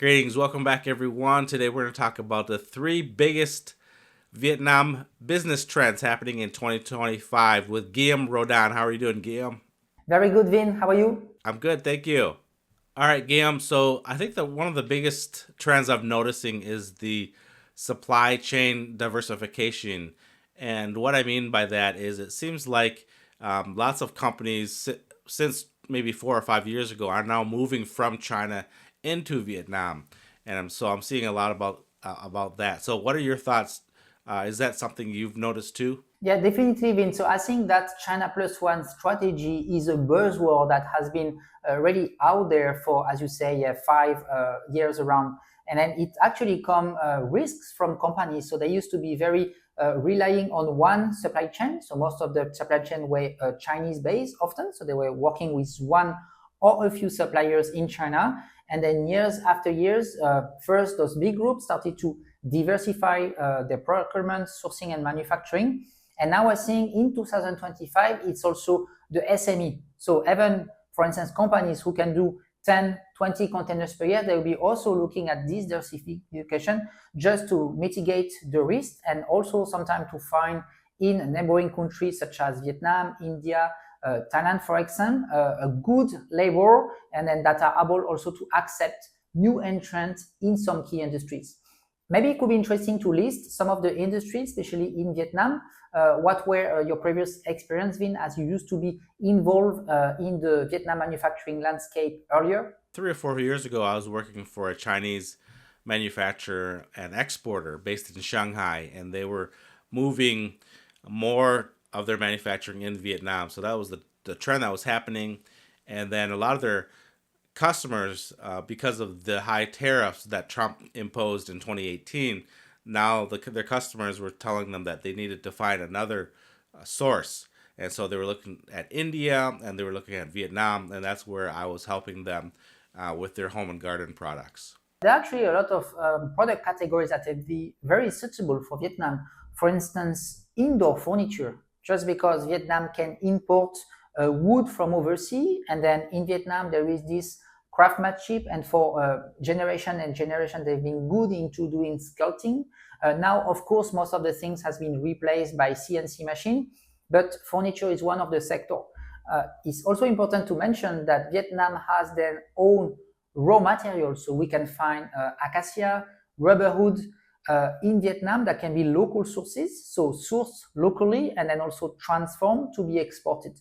Greetings, welcome back everyone. Today we're going to talk about the three biggest Vietnam business trends happening in 2025 with Guillaume Rondan. How are you doing, Guillaume? Very good, Vin. How are you? I'm good, thank you. All right, Guillaume. So I think that one of the biggest trends I'm noticing is the supply chain diversification. And what I mean by that is it seems like lots of companies, since maybe 4 or 5 years ago, are now moving from China into Vietnam. And I'm seeing a lot about that. So what are your thoughts? Is that something you've noticed too? Yeah, definitely, Vin. So I think that China Plus One strategy is a buzzword that has been really out there for, as you say, 5 years around. And then it actually come risks from companies. So they used to be very relying on one supply chain. So most of the supply chain were Chinese based often. So they were working with one or a few suppliers in China. And then years after years, first those big groups started to diversify their procurement, sourcing, and manufacturing. And now we're seeing in 2025, it's also the SME. So even, for instance, companies who can do 10, 20 containers per year, they will be also looking at this diversification just to mitigate the risk and also sometimes to find in neighboring countries such as Vietnam, India, Thailand, for example, a good labor and then that are able also to accept new entrants in some key industries. Maybe it could be interesting to list some of the industries, especially in Vietnam. What were your previous experience been as you used to be involved in the Vietnam manufacturing landscape earlier? 3 or 4 years ago, I was working for a Chinese manufacturer and exporter based in Shanghai, and they were moving more of their manufacturing in Vietnam. So that was the trend that was happening. And then a lot of their customers, because of the high tariffs that Trump imposed in 2018, now their customers were telling them that they needed to find another source. And so they were looking at India and they were looking at Vietnam, and that's where I was helping them with their home and garden products. There are actually a lot of product categories that would be very suitable for Vietnam. For instance, indoor furniture, just because Vietnam can import wood from overseas, and then in Vietnam there is this craftsmanship, and for generation and generation they've been good into doing sculpting. Now, of course, most of the things has been replaced by CNC machine, but furniture is one of the sector. It's also important to mention that Vietnam has their own raw materials. So we can find acacia, rubber wood in Vietnam that can be local sources, so sourced locally and then also transformed to be exported.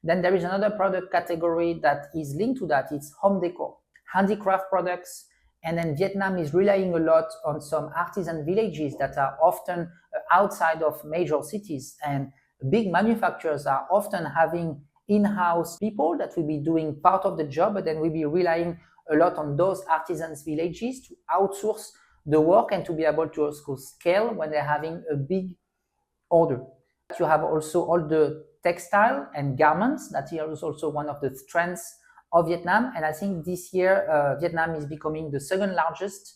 Then there is another product category that is linked to that. It's home decor, handicraft products. And then Vietnam is relying a lot on some artisan villages that are often outside of major cities. And big manufacturers are often having in-house people that will be doing part of the job, but then we'll be relying a lot on those artisans villages to outsource the work and to be able to also scale when they're having a big order. You have also all the textile and garments. That here is also one of the strengths of Vietnam. And I think this year, Vietnam is becoming the second largest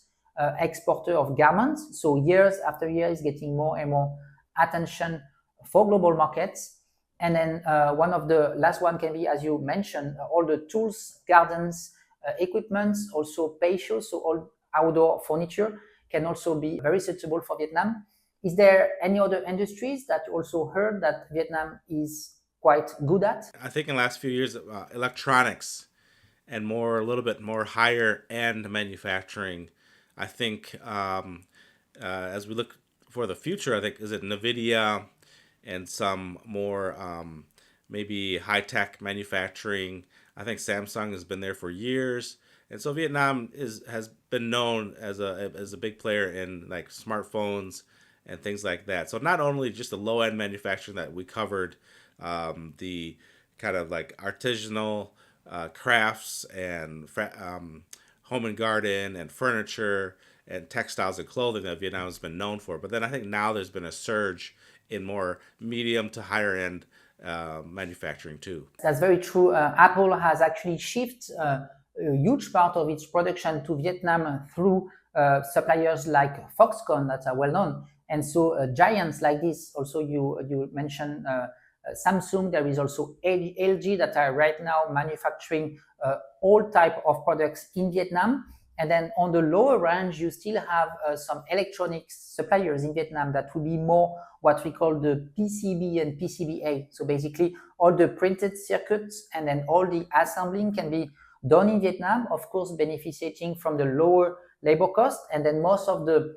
exporter of garments. So years after years, getting more and more attention for global markets. And then one of the last one can be, as you mentioned, all the tools, gardens, equipments, also patios, so all outdoor furniture can also be very suitable for Vietnam. Is there any other industries that you also heard that Vietnam is quite good at? I think in the last few years, electronics and a little bit more higher end manufacturing. I think as we look for the future, I think is it Nvidia and some more maybe high tech manufacturing. I think Samsung has been there for years, and so Vietnam is has been known as a big player in like smartphones and things like that. So not only just the low end manufacturing that we covered, the kind of like artisanal crafts and home and garden and furniture and textiles and clothing that Vietnam has been known for. But then I think now there's been a surge in more medium to higher end manufacturing too. That's very true. Apple has actually shifted a huge part of its production to Vietnam through suppliers like Foxconn that are well known. And so giants like this, also you mentioned Samsung, there is also LG that are right now manufacturing all type of products in Vietnam. And then on the lower range, you still have some electronics suppliers in Vietnam that will be more what we call the PCB and PCBA. So basically, all the printed circuits and then all the assembling can be done in Vietnam, of course, benefiting from the lower labor cost. And then most of the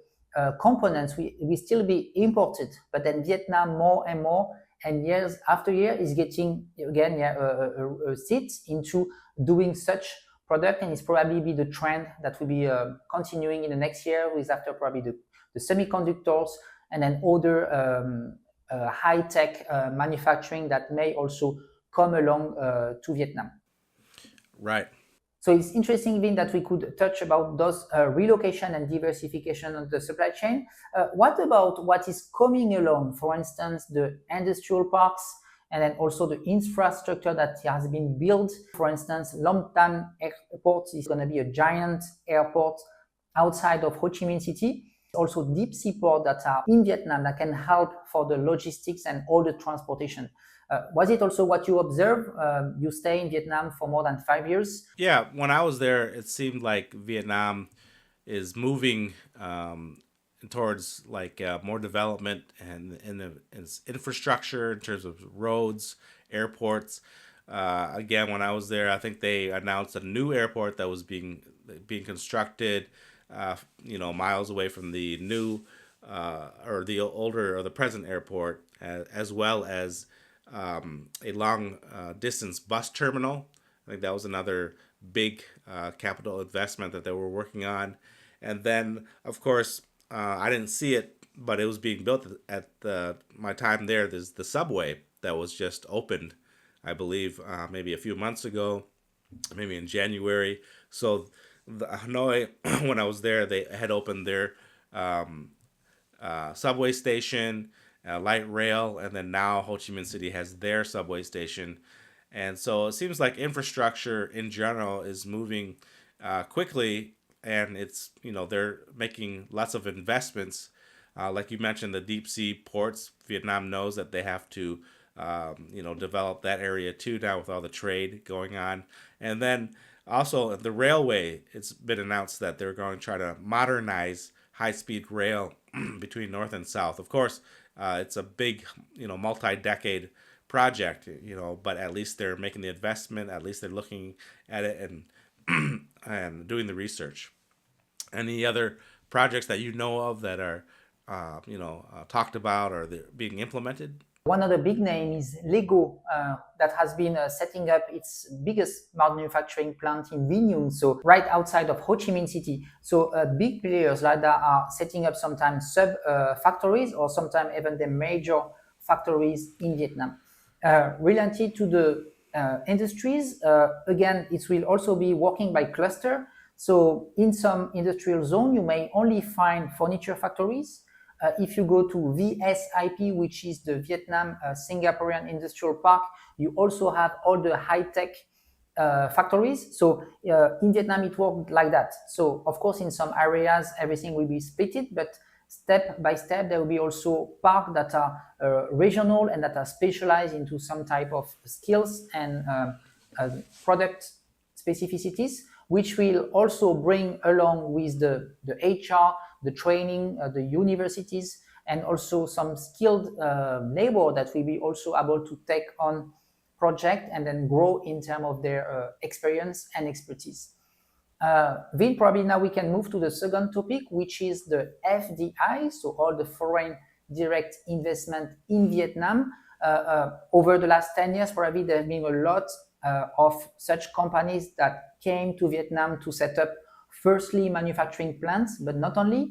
components we still be imported, but then Vietnam more and more and years after year is getting again a seat into doing such product, and it's probably be the trend that will be continuing in the next year with after probably the semiconductors and then other high-tech manufacturing that may also come along to Vietnam. Right. So it's interesting even that we could touch about those relocation and diversification of the supply chain. What about what is coming along? For instance, the industrial parks and then also the infrastructure that has been built. For instance, Long Tan Airport is going to be a giant airport outside of Ho Chi Minh City. Also deep sea port that are in Vietnam that can help for the logistics and all the transportation. Was it also what you observed? You stay in Vietnam for more than 5 years. Yeah, when I was there, it seemed like Vietnam is moving towards like more development and in its infrastructure in terms of roads, airports. Again, when I was there, I think they announced a new airport that was being constructed, miles away from the new or the older or the present airport, as well as a long distance bus terminal. I think that was another big capital investment that they were working on. And then, of course, I didn't see it, but it was being built at my time there. There's the subway that was just opened, I believe, maybe a few months ago, maybe in January. So the Hanoi, when I was there, they had opened their subway station, light rail, and then now Ho Chi Minh City has their subway station. And so it seems like infrastructure in general is moving quickly, and it's they're making lots of investments. Like you mentioned, the deep sea ports. Vietnam knows that they have to develop that area too now with all the trade going on, and then also the railway. It's been announced that they're going to try to modernize high-speed rail between north and south. Of course, it's a big multi-decade project, but at least they're making the investment. At least they're looking at it and doing the research. Any other projects that you know of that are, talked about or they're being implemented? One of the big names is Lego that has been setting up its biggest manufacturing plant in Vinung, so right outside of Ho Chi Minh City. So big players like that are setting up sometimes sub factories or sometimes even the major factories in Vietnam. Related to the industries, again, it will also be working by cluster. So in some industrial zone, you may only find furniture factories. If you go to VSIP, which is the Vietnam Singaporean Industrial Park, you also have all the high-tech factories. So in Vietnam, it worked like that. So of course, in some areas, everything will be splitted, but step by step, there will be also parks that are regional and that are specialized into some type of skills and product specificities, which will also bring along with the HR, the training, the universities, and also some skilled labor that will be also able to take on project and then grow in terms of their experience and expertise. Vin, probably now we can move to the second topic, which is the FDI, so all the foreign direct investment in Vietnam. Over the last 10 years, probably there have been a lot of such companies that came to Vietnam to set up firstly manufacturing plants, but not only.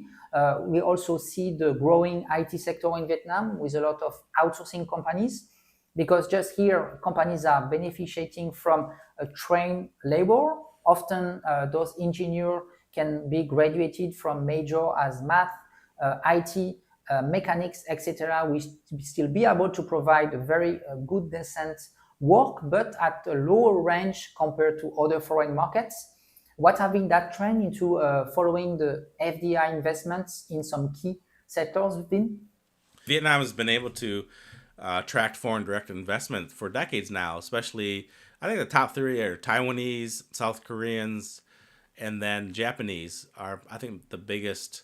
We also see the growing IT sector in Vietnam with a lot of outsourcing companies, because just here companies are benefiting from a trained labor. Often those engineers can be graduated from major as math, IT, mechanics, etc. We still be able to provide a very good, decent work, but at a lower range compared to other foreign markets. What have been that trend into following the FDI investments in some key sectors been? Vietnam has been able to attract foreign direct investment for decades now, especially I think the top three are Taiwanese, South Koreans, and then Japanese are, I think, the biggest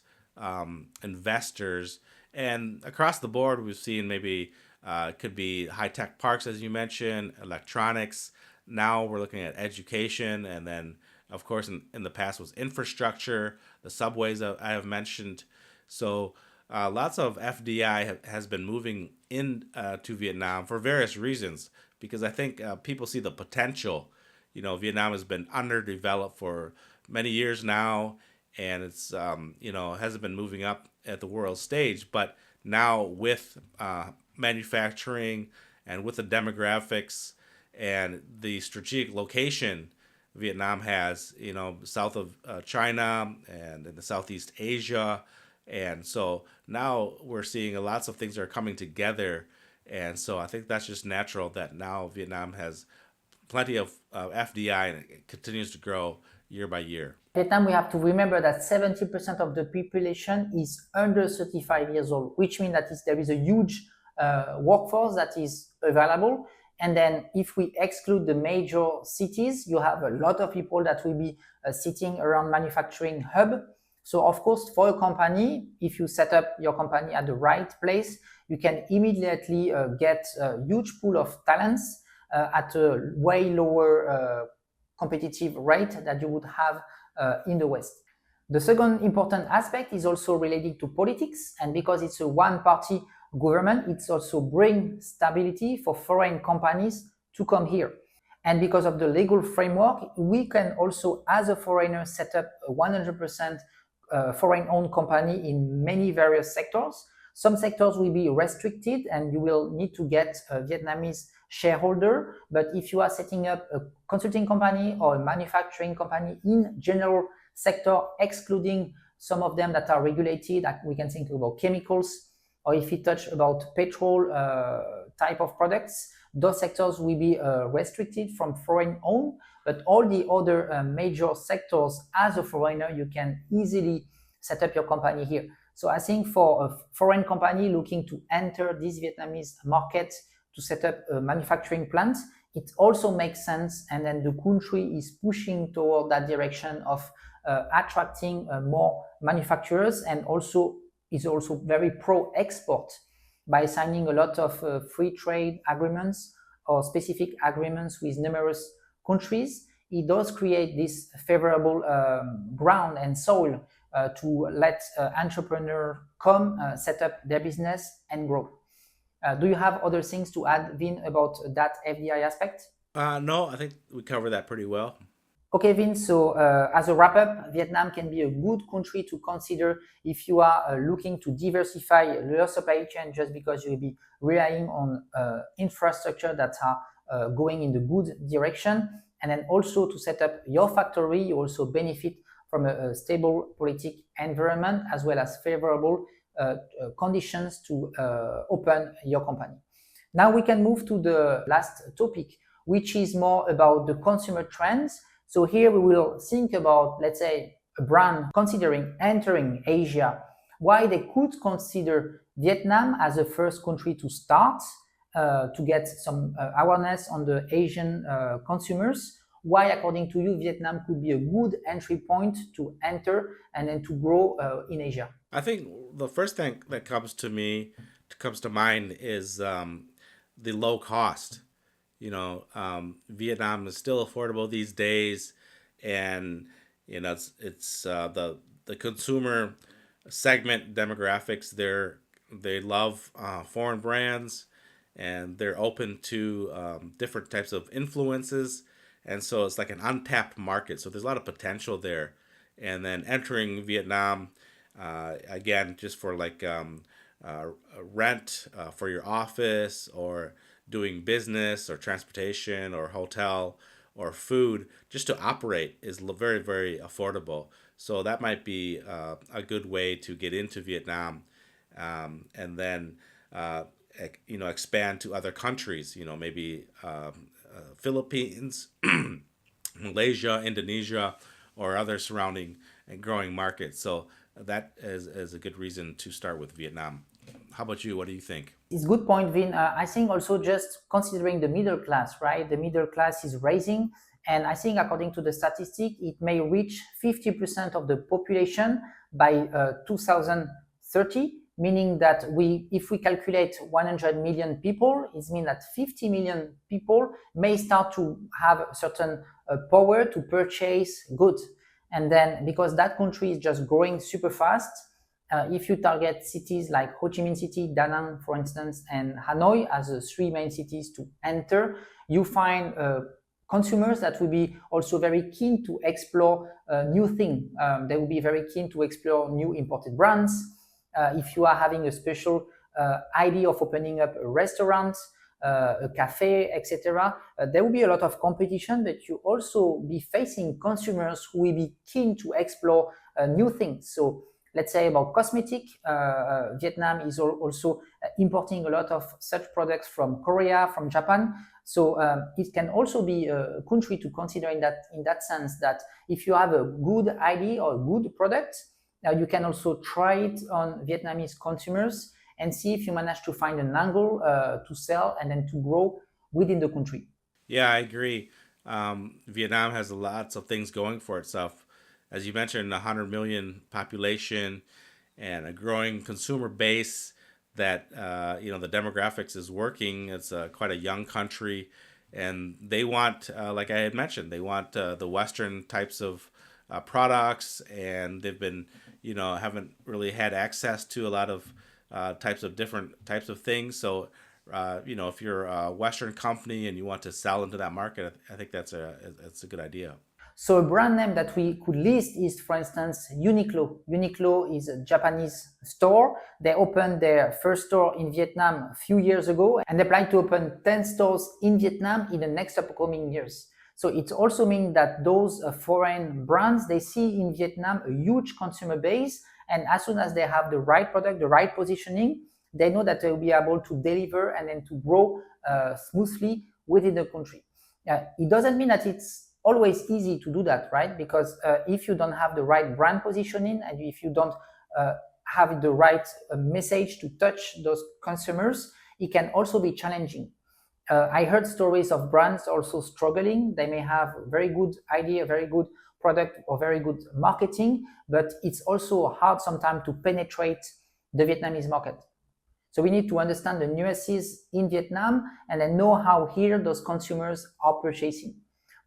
investors. And across the board, we've seen maybe it could be high tech parks, as you mentioned, electronics. Now we're looking at education, and then, of course, in the past was infrastructure, the subways that I have mentioned. So lots of FDI has been moving in to Vietnam for various reasons, because I think people see the potential. Vietnam has been underdeveloped for many years now, and it's hasn't been moving up at the world stage. But now with manufacturing and with the demographics and the strategic location Vietnam has, south of China and in the Southeast Asia. And so now we're seeing lots of things are coming together. And so I think that's just natural that now Vietnam has plenty of FDI and it continues to grow year by year. Vietnam, we have to remember that 70% of the population is under 35 years old, which means that there is a huge workforce that is available. And then if we exclude the major cities, you have a lot of people that will be sitting around manufacturing hub. So of course, for a company, if you set up your company at the right place, you can immediately get a huge pool of talents at a way lower competitive rate that you would have in the West. The second important aspect is also related to politics, and because it's a one-party government, it's also bring stability for foreign companies to come here. And because of the legal framework, we can also, as a foreigner, set up a 100% foreign-owned company in many various sectors. Some sectors will be restricted and you will need to get a Vietnamese shareholder. But if you are setting up a consulting company or a manufacturing company in general sector, excluding some of them that are regulated, we can think about chemicals, or if we touch about petrol type of products, those sectors will be restricted from foreign owned. But all the other major sectors, as a foreigner, you can easily set up your company here. So I think for a foreign company looking to enter this Vietnamese market to set up a manufacturing plant, it also makes sense. And then the country is pushing toward that direction of attracting more manufacturers, and also is also very pro-export by signing a lot of free trade agreements or specific agreements with numerous countries. It does create this favorable ground and soil to let entrepreneurs come, set up their business and grow. Do you have other things to add, Vin, about that FDI aspect? No, I think we covered that pretty well. Okay, Vin, so as a wrap up, Vietnam can be a good country to consider if you are looking to diversify your supply chain, just because you'll be relying on infrastructure that are going in the good direction. And then also to set up your factory, you also benefit from a stable political environment, as well as favorable conditions to open your company. Now we can move to the last topic, which is more about the consumer trends. So here we will think about, let's say, a brand considering entering Asia, why they could consider Vietnam as a first country to start, to get some awareness on the Asian consumers. Why, according to you, Vietnam could be a good entry point to enter and then to grow in Asia? I think the first thing that comes to mind is the low cost. Vietnam is still affordable these days, and it's the consumer segment demographics. They love foreign brands, and they're open to different types of influences, and so it's like an untapped market. So there's a lot of potential there, and then entering Vietnam, again, just for like rent for your office, or doing business or transportation or hotel or food, just to operate, is very, very affordable. So that might be a good way to get into Vietnam, and then expand to other countries. Maybe Philippines, Malaysia, Indonesia, or other surrounding and growing markets. So that is a good reason to start with Vietnam. How about you? What do you think? It's a good point, Vin. I think also just considering the middle class, right? The middle class is rising, And I think according to the statistic, it may reach 50% of the population by 2030, meaning that if we calculate 100 million people, it means that 50 million people may start to have a certain power to purchase goods. And then because that country is just growing super fast, if you target cities like Ho Chi Minh City, Da Nang, for instance, and Hanoi as the three main cities to enter, you find consumers that will be also very keen to explore new things. They will be very keen to explore new imported brands. If you are having a special idea of opening up a restaurant, a cafe, etc., there will be a lot of competition, but you also be facing consumers who will be keen to explore new things. So let's say about cosmetic, Vietnam is also importing a lot of such products from Korea, from Japan. So it can also be a country to consider in that sense, that if you have a good idea or a good product, you can also try it on Vietnamese consumers and see if you manage to find an angle to sell and then to grow within the country. Yeah, I agree. Vietnam has lots of things going for itself. As you mentioned, a 100 million population and a growing consumer base that, the demographics is working. It's quite a young country. And they want, like I had mentioned, they want the Western types of products. And they've been, haven't really had access to a lot of types of different types of things. So if you're a Western company and you want to sell into that market, I think that's a good idea. So a brand name that we could list is, for instance, Uniqlo. Uniqlo is a Japanese store. They opened their first store in Vietnam a few years ago, and they plan to open 10 stores in Vietnam in the next upcoming years. So it also means that those foreign brands, they see in Vietnam a huge consumer base, and as soon as they have the right product, the right positioning, they know that they'll be able to deliver and then to grow smoothly within the country. It doesn't mean that it's always easy to do that, right? Because if you don't have the right brand positioning and if you don't have the right message to touch those consumers, it can also be challenging. I heard stories of brands also struggling. They may have a very good idea, very good product, or very good marketing, but it's also hard sometimes to penetrate the Vietnamese market. So we need to understand the nuances in Vietnam and then know how here those consumers are purchasing.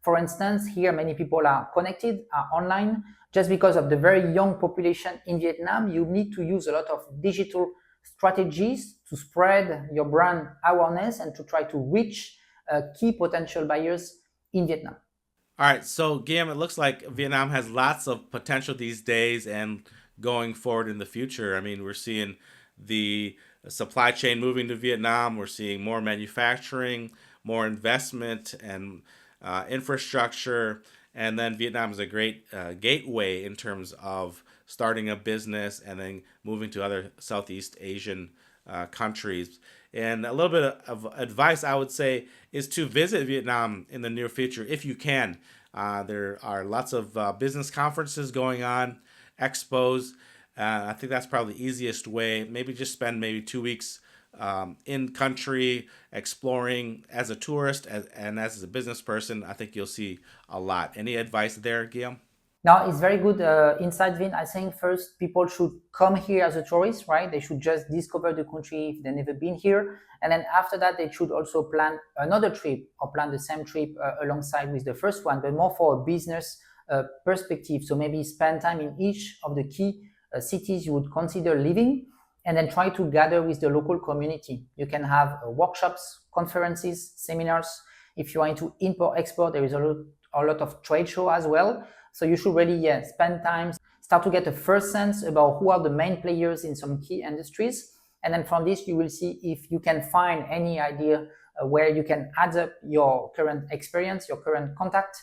For instance, here many people are connected, are online. Just because of the very young population in Vietnam, you need to use a lot of digital strategies to spread your brand awareness and to try to reach key potential buyers in Vietnam. All right, so Guillaume, it looks like Vietnam has lots of potential these days and going forward in the future. I mean, we're seeing the supply chain moving to Vietnam. We're seeing more manufacturing, more investment, and infrastructure. And then Vietnam is a great gateway in terms of starting a business and then moving to other Southeast Asian countries. And a little bit of advice I would say is to visit Vietnam in the near future if you can. There are lots of business conferences going on, expos. I think that's probably the easiest way. Maybe just spend maybe 2 weeks in country exploring as a tourist and as a business person. I think you'll see a lot. Any advice there, Guillaume? Now, it's very good insight, Vin. I think first people should come here as a tourist, right? They should just discover the country if they've never been here. And then after that, they should also plan another trip or plan the same trip alongside with the first one, but more for a business perspective. So maybe spend time in each of the key cities you would consider living and then try to gather with the local community. You can have workshops, conferences, seminars. If you are into import-export, there is a lot of trade show as well. So you should really spend time, start to get a first sense about who are the main players in some key industries. And then from this, you will see if you can find any idea where you can add up your current experience, your current contact,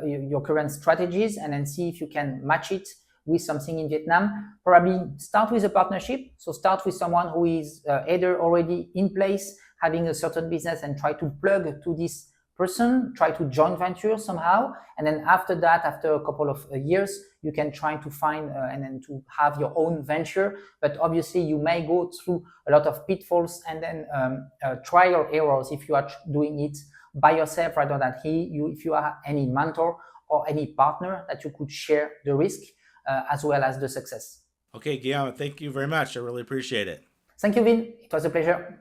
your current strategies, and then see if you can match it with something in Vietnam. Probably start with a partnership. So start with someone who is either already in place, having a certain business, and try to plug to this person, try to joint venture somehow. And then after that, after a couple of years, you can try to find and then to have your own venture. But obviously you may go through a lot of pitfalls and then trial errors if you are doing it by yourself rather than if you have any mentor or any partner that you could share the risk as well as the success. Okay, Guillaume, thank you very much. I really appreciate it. Thank you, Vin. It was a pleasure.